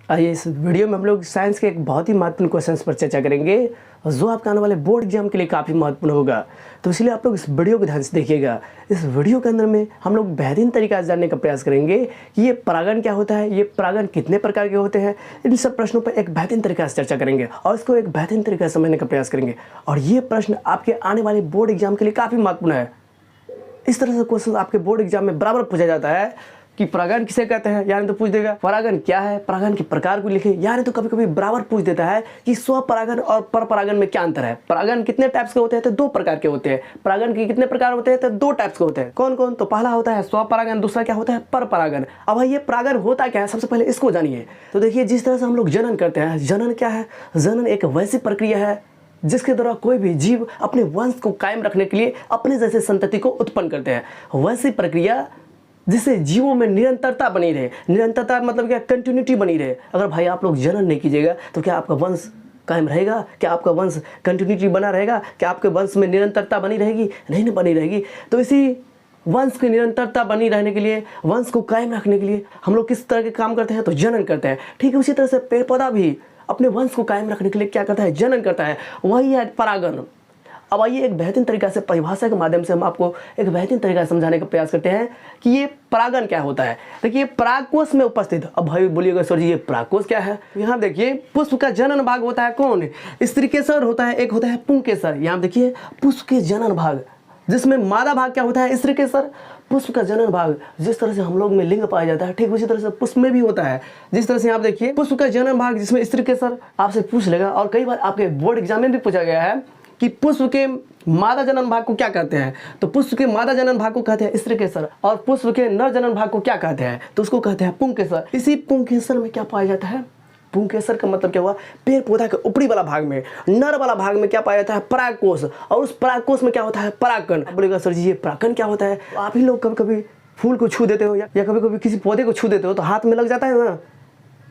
आइए इस वीडियो में हम लोग साइंस के एक बहुत ही महत्वपूर्ण क्वेश्चंस पर चर्चा करेंगे जो आपके आने वाले बोर्ड एग्जाम के लिए काफ़ी महत्वपूर्ण होगा। तो इसलिए आप लोग इस वीडियो को ध्यान से देखिएगा। इस वीडियो के अंदर में हम लोग बेहतरीन तरीका से जानने का प्रयास करेंगे कि ये परागण क्या होता है, ये परागण कितने प्रकार के होते हैं। इन सब प्रश्नों पर एक बेहतरीन तरीका से चर्चा करेंगे और इसको एक बेहतरीन तरीका से समझने का प्रयास करेंगे। और ये प्रश्न आपके आने वाले बोर्ड एग्जाम के लिए काफ़ी महत्वपूर्ण है। इस तरह से क्वेश्चन आपके बोर्ड एग्जाम में बराबर पूछा जाता है कि परागण किसे कहते हैं, यानी तो पूछ देगा परागण क्या है, परागण के प्रकार को लिखे, यानी तो कभी कभी बराबर पूछ देता है कि स्वपरागण और परपरागण में क्या अंतर है। परागण कितने टाइप्स के होते हैं, तो दो प्रकार के होते हैं। परागण के कितने प्रकार होते हैं, तो दो टाइप्स के होते हैं। कौन कौन? तो पहला होता है स्वपरागण, दूसरा क्या होता है परपरागण। अब ये परागण होता क्या है, सबसे पहले इसको जानिए। तो देखिए, जिस तरह से हम लोग जनन करते हैं, जनन क्या है? जनन एक वैसी प्रक्रिया है जिसके द्वारा कोई भी जीव अपने वंश को कायम रखने के लिए अपने जैसे संतति को उत्पन्न करते हैं। वैसी प्रक्रिया जिससे जीवों में निरंतरता बनी रहे। निरंतरता मतलब क्या? कंटिन्यूटी बनी रहे। अगर भाई आप लोग जनन नहीं कीजिएगा तो क्या आपका वंश कायम रहेगा? क्या आपका वंश कंटिन्यूटी बना रहेगा? क्या आपके वंश में निरंतरता बनी रहेगी? नहीं बनी रहेगी। तो इसी वंश की निरंतरता बनी रहने के लिए, वंश को कायम रखने के लिए हम लोग किस तरह के काम करते हैं? तो जनन करते हैं। ठीक है, उसी तरह से पेड़ पौधा भी अपने वंश को कायम रखने के लिए क्या करता है? जनन करता है। वही है परागण। अब आइए एक बेहतरीन तरीका से परिभाषा के माध्यम से हम आपको एक बेहतरीन तरीका से समझाने का प्रयास करते हैं कि ये परागण क्या होता है। देखिए, परागकोश में उपस्थित। अब भाई बोलिएगा सर जी ये परागकोश क्या है? यहाँ देखिए, पुष्प का जनन भाग होता है कौन? स्त्रीकेसर होता है, एक होता है पुंकेसर। यहाँ देखिए, पुष्प के जनन भाग जिसमें मादा भाग क्या होता है? स्त्रीकेसर। पुष्प का जनन भाग जिस तरह से हम लोग में लिंग पाया जाता है, ठीक उसी तरह से पुष्प में भी होता है। जिस तरह से आप देखिए, पुष्प का जनन भाग जिसमें स्त्रीकेसर आपसे पूछ लेगा, और कई बार आपके बोर्ड एग्जाम में भी पूछा गया है कि पुष्प के मादा जनन भाग को क्या कहते हैं? तो पुष्प के मादा जनन भाग को कहते हैं स्त्रीकेसर, और पुष्प के नर जनन भाग को क्या कहते हैं? तो उसको कहते हैं पुंकेसर। इसी पुंकेसर में क्या पाया जाता है? पुंकेसर का मतलब क्या हुआ? पेड़ पौधा के ऊपरी वाला भाग में, नर वाला भाग में क्या पाया जाता है? परागकोश। और उस परागकोश में क्या होता है? परागकण। बोलेगा सर जी ये परागकण क्या होता है? आप ही लोग कभी कभी फूल को छू देते हो या कभी कभी किसी पौधे को छू देते हो तो हाथ में लग जाता है ना,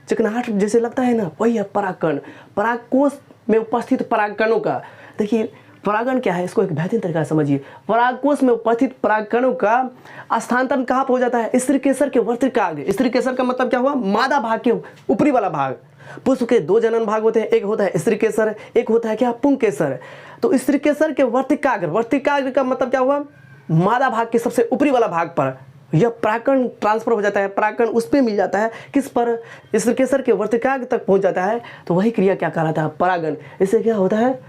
चिकनाहट जैसे लगता है ना, वही है परागकण। परागकोश में उपस्थित परागकणों का, देखिए परागण क्या है, इसको एक बेहतरीन तरीका से समझिए। परागकोश में उपस्थित परागकणों का स्थानांतरण कहाँ पर हो जाता है? स्त्रीकेसर के वर्तिकाग्र। स्त्रीकेसर का मतलब क्या हुआ? मादा भाग के ऊपरी वाला भाग। पुष्प के दो जनन भाग होते हैं, एक होता है स्त्रीकेसर, एक होता है क्या? पुंकेसर। तो स्त्रीकेसर के वर्तिकाग्र, वर्तिकाग्र का मतलब क्या हुआ? मादा भाग के सबसे ऊपरी वाला भाग पर यह परागकण ट्रांसफर हो जाता है। परागकण उस पर मिल जाता है, किस पर? स्त्रीकेसर के वर्तिकाग्र तक पहुंच जाता है। तो वही क्रिया क्या कहलाता है? परागण। इससे क्या होता है?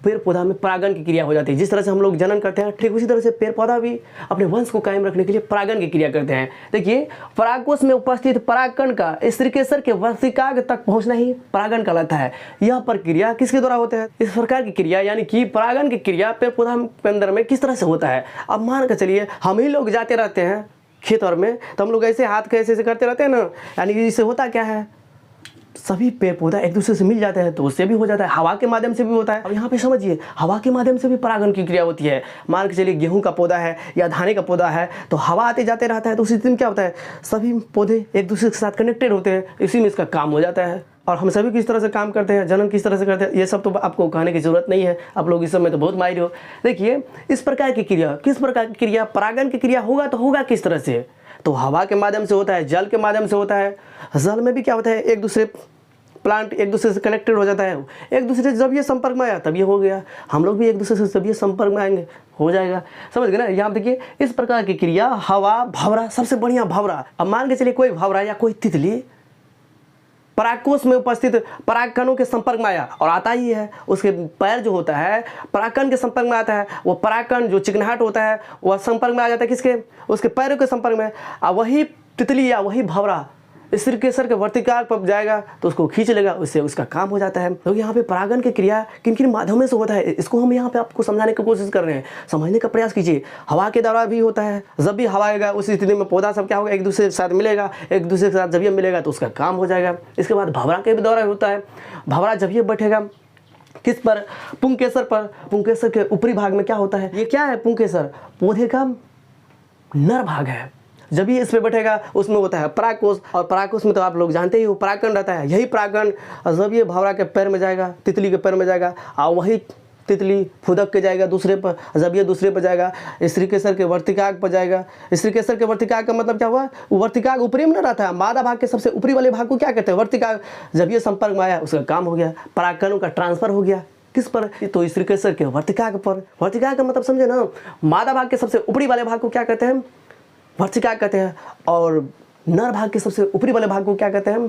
पेड़ पौधा में परागण की क्रिया हो जाती है। जिस तरह से हम लोग जनन करते हैं, ठीक उसी तरह से पेड़ पौधा भी अपने वंश को कायम रखने के लिए परागण की क्रिया करते हैं। देखिए, परागकोश में उपस्थित परागकण का स्त्रीकेसर के वर्तिकाग्र तक पहुंचना ही परागण कहलाता है। यह प्रक्रिया किसके द्वारा होता है? इस प्रकार की क्रिया, यानी कि परागण की क्रिया पेड़ पौधा के अंदर में किस तरह से होता है? अब मान कर चलिए हम ही लोग जाते रहते हैं खेत और में, तो हम लोग ऐसे हाथ कैसे ऐसे करते रहते हैं ना, यानी कि इससे होता क्या है? सभी पेड़ पौधा एक दूसरे से मिल जाते हैं, तो उससे भी हो जाता है। हवा के माध्यम से भी होता है। अब यहाँ पे समझिए, हवा के माध्यम से भी परागण की क्रिया होती है। मान के चलिए गेहूं का पौधा है या धाने का पौधा है, तो हवा आते जाते रहता है, तो उसी दिन क्या होता है? सभी पौधे एक दूसरे के साथ कनेक्टेड होते हैं, इसी में इसका काम हो जाता है। और हम सभी किस तरह से काम करते हैं, जनन किस तरह से करते हैं, ये सब तो आपको कहने की जरूरत नहीं है। आप लोग इस समय तो बहुत माहिर हो। देखिए, इस प्रकार की क्रिया, किस प्रकार की क्रिया? परागण की क्रिया होगा तो होगा किस तरह से? तो हवा के माध्यम से होता है, जल के माध्यम से होता है। जल में भी क्या होता है? एक दूसरे प्लांट एक दूसरे से कनेक्टेड हो जाता है। एक दूसरे से जब ये संपर्क में आया तब ये हो गया। हम लोग भी एक दूसरे से जब ये संपर्क में आएंगे हो जाएगा। समझ गए ना? यहाँ देखिए, इस प्रकार की क्रिया हवा, भंवरा, सबसे बढ़िया भंवरा। अब मान के चलिए कोई भंवरा या कोई तितली परागकोश में उपस्थित परागकणों के संपर्क में आया, और आता ही है, उसके पैर जो होता है परागकण के संपर्क में आता है। वो परागकण जो चिकनाहट होता है वह संपर्क में आ जाता है किसके? उसके पैरों के संपर्क में। वही तितली या वही भंवरा स्त्रीकेसर के वर्तिकाग्र पर जाएगा तो उसको खींच लेगा, उससे उसका काम हो जाता है। तो यहाँ पे परागण की क्रिया किन किन माध्यमों से होता है, इसको हम यहाँ पे आपको समझाने की कोशिश कर रहे हैं। समझने का प्रयास कीजिए। हवा के द्वारा भी होता है। जब भी हवा आएगा उस स्थिति में पौधा सब क्या होगा? एक दूसरे के साथ मिलेगा। एक दूसरे के साथ जब ये मिलेगा तो उसका काम हो जाएगा। इसके बाद भंवरा के भी द्वारा होता है। भंवरा जब ये बैठेगा किस पर? पुंकेसर पर। पुंकेसर के ऊपरी भाग में क्या होता है? ये क्या है? पुंकेसर पौधे का नर भाग है। जब ये इस पे बैठेगा उसमें होता है परागकोश, और परागकोश में तो आप लोग जानते ही हो परागकण रहता है। यही परागकण जब ये भंवरा के पैर में जाएगा, तितली के पैर में जाएगा, और वही तितली फुदक के जाएगा दूसरे पर, जब ये दूसरे पर जाएगा स्त्री केसर के वर्तिकाग पर जाएगा। स्त्री केसर के वर्तिकाग का मतलब क्या हुआ, वर्तिकाग ऊपरी में न रहता है, मादा भाग के सबसे ऊपरी वाले भाग को क्या कहते हैं, वर्तिकाग। जब ये संपर्क में आया उसका काम हो गया, परागकणों का ट्रांसफर हो गया किस पर, तो स्त्री केसर के वर्तिकाग पर। वर्तिकाग का मतलब समझे ना, मादा भाग के सबसे ऊपरी वाले भाग को क्या कहते हैं, वर्तिकाग कहते हैं, और नर भाग के सबसे ऊपरी वाले भाग को क्या कहते हैं,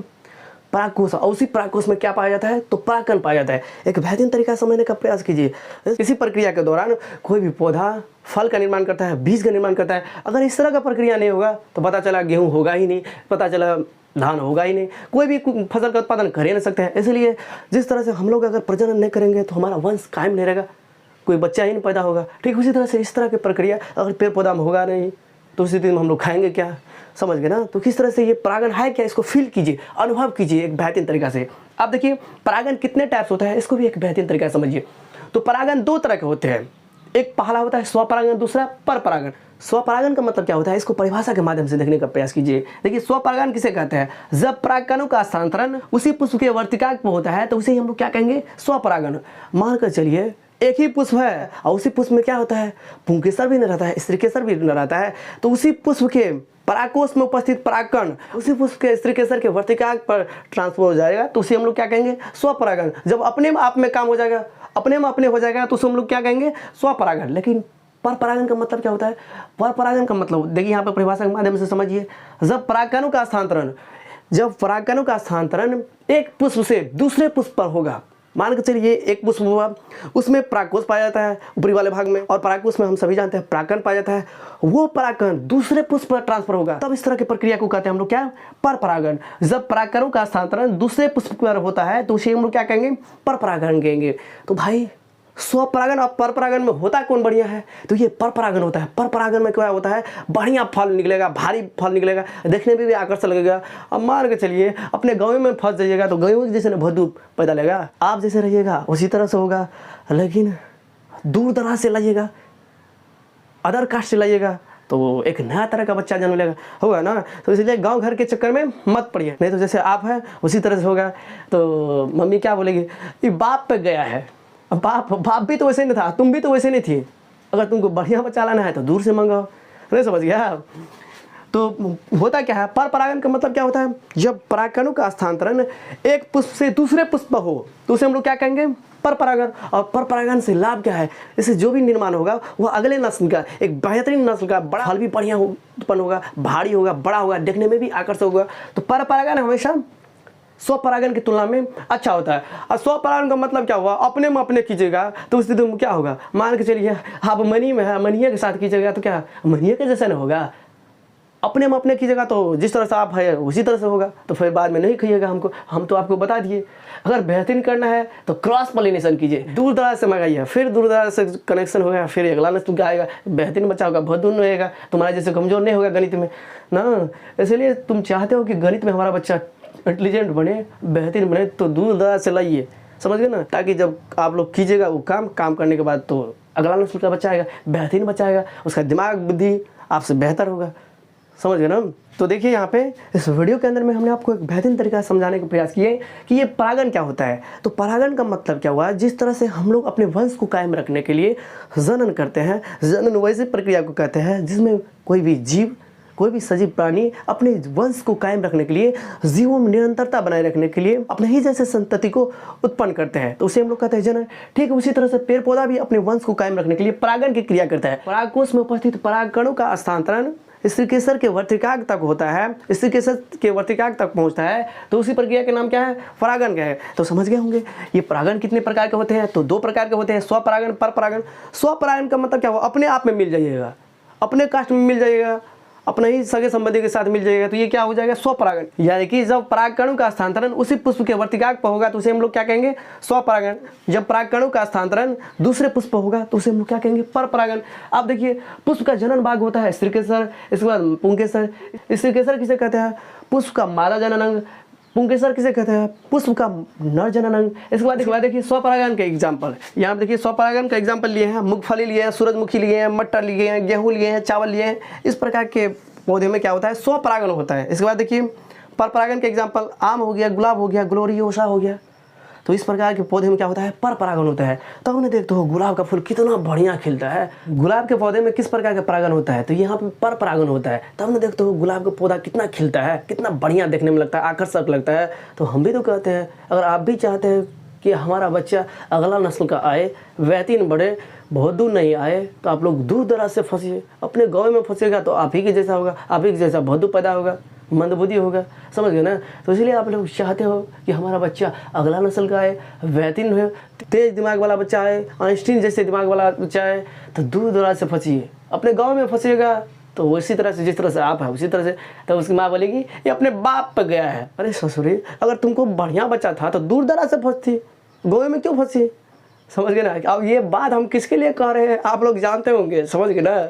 परागकोश। और उसी परागकोश में क्या पाया जाता है, तो परागकण पाया जाता है। एक बेहतरीन तरीका समझने का प्रयास कीजिए। इसी प्रक्रिया के दौरान कोई भी पौधा फल का निर्माण करता है, बीज का निर्माण करता है। अगर इस तरह का प्रक्रिया नहीं होगा तो पता चला गेहूं होगा ही नहीं, पता चला धान होगा ही नहीं, कोई भी फसल का उत्पादन कर ही नहीं सकते हैं। इसलिए जिस तरह से हम लोग अगर प्रजनन नहीं करेंगे तो हमारा वंश कायम नहीं रहेगा, कोई बच्चा ही नहीं पैदा होगा। ठीक उसी तरह से इस तरह की प्रक्रिया अगर पेड़ पौधा में होगा नहीं तो उसी दिन हम लोग खाएंगे क्या, समझ गए ना। तो किस तरह से ये परागण है क्या, इसको फील कीजिए, अनुभव कीजिए एक बेहतरीन तरीका से। आप देखिए परागण कितने टाइप्स होता है, इसको भी एक बेहतरीन तरीका से समझिए। तो परागण दो तरह के होते हैं, एक पहला होता है स्वपरागण, दूसरा परपरागण। स्वपरागण का मतलब क्या होता है, इसको परिभाषा के माध्यम से देखने का प्रयास कीजिए। देखिए स्वपरागण किसे कहते हैं, जब परागकणों का स्थानांतरण उसी पुष्प के वर्तिकाग पर होता है तो उसे हम लोग क्या कहेंगे, स्वपरागण। मानकर चलिए एक ही पुष्प है और उसी पुष्प में क्या होता है, पुंकेसर भी न रहता है, स्त्रीकेसर भी न रहता है, तो उसी पुष्प के परागकोश में उपस्थित परागकण उसी पुष्प के स्त्रीकेसर के वर्तिकाग पर ट्रांसफर हो जाएगा तो उसे हम लोग क्या कहेंगे, स्वपरागण। जब अपने आप में काम हो जाएगा, अपने में अपने हो जाएगा तो उसे हम लोग क्या कहेंगे, स्वपरागण। लेकिन परपरागण का मतलब क्या होता है, परपरागण का मतलब देखिए यहाँ पर परिभाषा के माध्यम से समझिए। जब परागकणों का स्थानांतरण, जब परागकणों का स्थानांतरण एक पुष्प से दूसरे पुष्प पर होगा, मान के चलिए एक पुष्प हुआ, उसमें परागकोश पाया जाता है ऊपरी वाले भाग में, और परागकोश में हम सभी जानते हैं परागकण पाया जाता है, वो परागकण दूसरे पुष्प पर ट्रांसफर होगा, तब इस तरह की प्रक्रिया को कहते हैं हम लोग क्या, परपरागण। जब परागकणों का स्थानांतरण दूसरे पुष्प पर होता है तो उसे हम लोग क्या कहेंगे, परपरागण कहेंगे। तो भाई स्वपरागण और परपरागण में होता कौन बढ़िया है, तो ये परपरागण होता है। परपरागण में क्या होता है, बढ़िया फल निकलेगा, भारी फल निकलेगा, देखने में भी आकर्षण लगेगा। अब मान के चलिए अपने गाँव में फंस जाइएगा तो गेहूँ जैसे ना भदू पैदा लगेगा, आप जैसे रहिएगा उसी तरह से होगा। लेकिन दूर दराज से लाइएगा, अदर कास्ट से लाइएगा तो एक नया तरह का बच्चा जन्म लेगा, होगा ना। तो इसलिए गांव घर के चक्कर में मत पड़िए, नहीं तो जैसे आप हैं उसी तरह से होगा। तो मम्मी क्या बोलेगी, ये बाप पे गया है, बाप भी तो वैसे नहीं था, तुम भी तो वैसे नहीं थी, अगर तुमको बढ़िया बच्चा लाना है तो दूर से मंगाओ। नहीं समझ गया। तो होता क्या है, परपरागण का मतलब क्या होता है, जब परागकणों का स्थानांतरण एक पुष्प से दूसरे पुष्प पर हो तो उसे हम लोग क्या कहेंगे, परपरागण। और परपरागण से लाभ क्या है, इससे जो भी निर्माण होगा वह अगले नस्ल का, एक बेहतरीन नस्ल का, बड़ा फल भी बढ़िया उत्पन्न होगा, भारी होगा, बड़ा होगा, देखने में भी आकर्षक होगा। तो परपरागण हमेशा स्वपरागण की तुलना में अच्छा होता है। और स्वपरागण का मतलब क्या हुआ, अपने में अपने कीजिएगा तो उस स्थिति में क्या होगा, मान के चलिए आप मनी में है, मनिया के साथ कीजिएगा तो क्या मनिया के जैसा नहीं होगा। अपने में अपने कीजिएगा तो जिस तरह से आप है उसी तरह से होगा, तो फिर बाद में नहीं खाइएगा हमको, हम तो आपको बता दिए। अगर बेहतरीन करना है तो क्रॉस पॉलिनेशन कीजिए, दूर दराज से मंगाइए, फिर दूर दराज से कनेक्शन होगा, फिर अगला नस्ल का आएगा, बेहतरीन बच्चा होगा, बहुत दूर रहेगा, तुम्हारा जैसे कमजोर नहीं होगा गणित में ना। इसलिए तुम चाहते हो कि गणित में हमारा बच्चा इंटेलिजेंट बने, बेहतरीन बने, तो दूर दराज से लाइए, समझ गए ना। ताकि जब आप लोग कीजिएगा वो काम करने के बाद तो अगला नस्ल का बच्चा आएगा, बेहतरीन बच्चा आएगा, उसका दिमाग बुद्धि आपसे बेहतर होगा, समझ गए ना। तो देखिए यहाँ पे इस वीडियो के अंदर में हमने आपको एक बेहतरीन तरीका से समझाने का प्रयास किए कि ये परागण क्या होता है। तो परागण का मतलब क्या हुआ, जिस तरह से हम लोग अपने वंश को कायम रखने के लिए जनन करते हैं, जनन वैसे प्रक्रिया को कहते हैं जिसमें कोई भी जीव, कोई भी सजीव प्राणी अपने वंश को कायम रखने के लिए, जीवों में निरंतरता बनाए रखने के लिए अपने ही जैसे संतति को उत्पन्न करते हैं, तो उसे हम लोग कहते हैं जनन। ठीक उसी तरह से पेड़ पौधा भी अपने वंश को कायम रखने के लिए परागण की क्रिया करता है। परागकोश में उपस्थित परागकणों का स्थानांतरण स्त्रीकेसर के वर्तिकाग तक होता है, स्त्रीकेसर के वर्तिकाग तक पहुंचता है, तो उसी प्रक्रिया के नाम क्या है, परागण का है। तो समझ गए होंगे ये परागण कितने प्रकार के होते हैं, तो दो प्रकार के होते हैं, स्वपरागण, परपरागण। स्वपरागण का मतलब क्या हुआ, अपने आप में मिल जाइएगा, अपने कास्ट में मिल जाइएगा, अपने ही सगे संबंधी के साथ मिल जाएगा, तो ये क्या हो जाएगा, स्वपरागण। यानी कि जब परागकणों का स्थानांतरण उसी पुष्प के वर्तिकाग पर होगा तो उसे हम लोग क्या कहेंगे, स्वपरागण। जब परागकणों का स्थानांतरण दूसरे पुष्प पर होगा तो उसे हम लोग क्या कहेंगे, परपरागण। अब देखिए पुष्प का जनन भाग होता है स्त्रीकेसर, इसके बाद पुंकेसर। स्त्रीकेसर किसे कहते हैं, पुष्प का मादा जनन अंग। पुंकेसर किसे कहते हैं, पुष्प का नर जनन अंग। इसके बाद देखिए स्वपरागण के एग्जाम्पल, यहाँ पे देखिए स्वपरागण का एग्जाम्पल लिए हैं, मूंगफली लिए हैं, सूरजमुखी लिए हैं, मटर लिए हैं, गेहूं लिए हैं, चावल लिए हैं। इस प्रकार के पौधे में क्या होता है, स्वपरागण होता है। इसके बाद देखिए परपरागण के एग्जाम्पल आम हो गया, गुलाब हो गया, ग्लोरियोसा हो गया। तो इस प्रकार के पौधे में क्या होता है, पर परागण होता है। तो हमने देखते हो गुलाब का फूल कितना बढ़िया खिलता है। गुलाब के पौधे में किस प्रकार का परागण होता है, तो यहाँ पे पर परागण होता है। तो हमने देखते हो गुलाब का पौधा कितना खिलता है, कितना बढ़िया देखने में लगता है, आकर्षक लगता है। तो हम भी तो कहते हैं, अगर आप भी चाहते हैं कि हमारा बच्चा अगला नस्ल का आए, बेहतरीन बढ़े, बहुत दूर नहीं आए, तो आप लोग दूर दराज से फंसिए। अपने गाँव में फंसेगा तो आप ही के जैसा होगा, आप ही के जैसा बहुत दूर पैदा होगा, मंदबुद्धि होगा, समझ गए ना। तो इसलिए आप लोग चाहते हो कि हमारा बच्चा अगला नस्ल का आए, बेहतरीन हो, तेज दिमाग वाला बच्चा आए, आइंस्टीन जैसे दिमाग वाला बच्चा आए, तो दूर दराज से फंसिए। अपने गांव में फंसिएगा तो उसी तरह से, जिस तरह से आप है उसी तरह से, तो उसकी माँ बोलेगी ये अपने बाप पर गया है। अरे ससुरी, अगर तुमको बढ़िया बच्चा था तो दूर दराज से फंसती, गाँव में क्यों फंसी, समझ गए ना। अब ये बात हम किसके लिए कह रहे हैं, आप लोग जानते होंगे, समझ गए ना।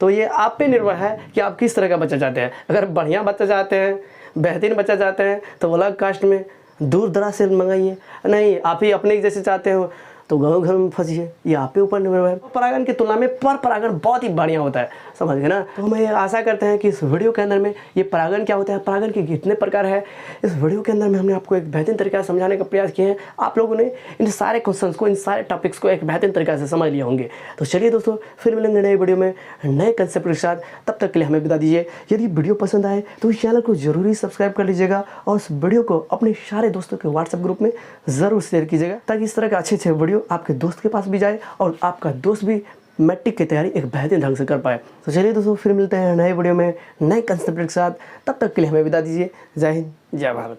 तो ये आप पे निर्भर है कि आप किस तरह का बच्चा चाहते हैं। अगर बढ़िया बच्चा चाहते हैं, बेहतरीन बच्चा चाहते हैं, तो अलग कास्ट में दूर दराज से मंगाइए। नहीं, आप ही अपने जैसे चाहते हो तो गाँव घर में फंसिए, ये आप पे ऊपर निर्भर है। परागण की तुलना में पर परागण बहुत ही बढ़िया होता है, समझ गए ना। तो हम ये आशा करते हैं कि इस वीडियो के अंदर में ये परागण क्या होता है, परागण के कितने प्रकार है, इस वीडियो के अंदर में हमने आपको एक बेहतरीन तरीका से समझाने का प्रयास किए हैं। आप लोगों ने इन सारे क्वेश्चंस को, इन सारे टॉपिक्स को एक बेहतरीन तरीके से समझ लिए होंगे। तो चलिए दोस्तों, फिर मिलेंगे नए वीडियो में नए कंसेप्ट के साथ। तब तक के लिए हमें बता दीजिए, यदि वीडियो पसंद आए तो इस चैनल को जरूरी सब्सक्राइब कर लीजिएगा और उस वीडियो को अपने सारे दोस्तों के व्हाट्सएप ग्रुप में ज़रूर शेयर कीजिएगा, ताकि इस तरह के अच्छे वीडियो आपके दोस्त के पास भी जाए और आपका दोस्त भी मैट्रिक की तैयारी एक बेहतरीन ढंग से कर पाए। तो चलिए दोस्तों, फिर मिलते हैं नए वीडियो में नए कंसेप्ट के साथ। तब तक के लिए हमें विदा दीजिए। जय हिंद, जय भारत।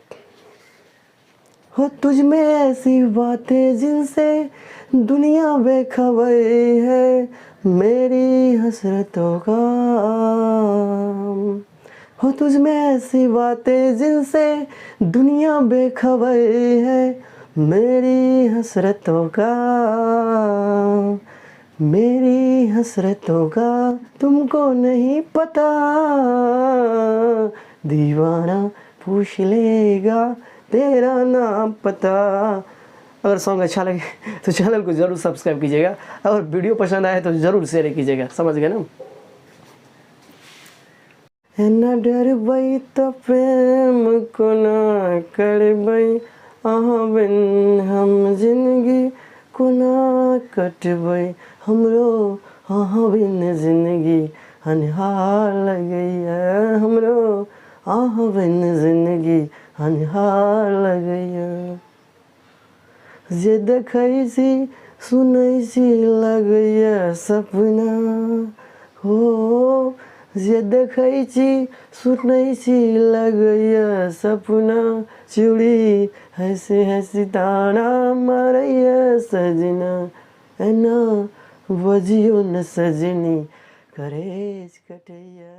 हो तुझ में ऐसी बातें जिनसे दुनिया बेखबर है, मेरी हसरतों का। हो तुझ में ऐसी बातें जिनसे दुनिया बेखबर है, मेरी हसरतों का, मेरी हसरतों का। तुमको नहीं पता, दीवाना पूछ लेगा तेरा नाम पता। अगर सॉन्ग अच्छा लगे तो चैनल को ज़रूर सब्सक्राइब कीजिएगा, और वीडियो पसंद आए तो ज़रूर शेयर कीजिएगा, समझ गए ना। न डरबै तो प्रेम को ना करबै, अहाँ बिन हम जिंदगी को ना कटबै, हमरो अहाँ बिन जिंदगी अन्हार लगैया, हमरो अहाँ बिन जिंदगी अन्हार लगैया। जे देखै छी सुनै छी लगैया सपना, हो जे देखै छी सुनै छी लगैया सपना, चूड़ी हंसी हंसी ताना मारैया सजना, एना बजियो न सजनी करेज कटैया।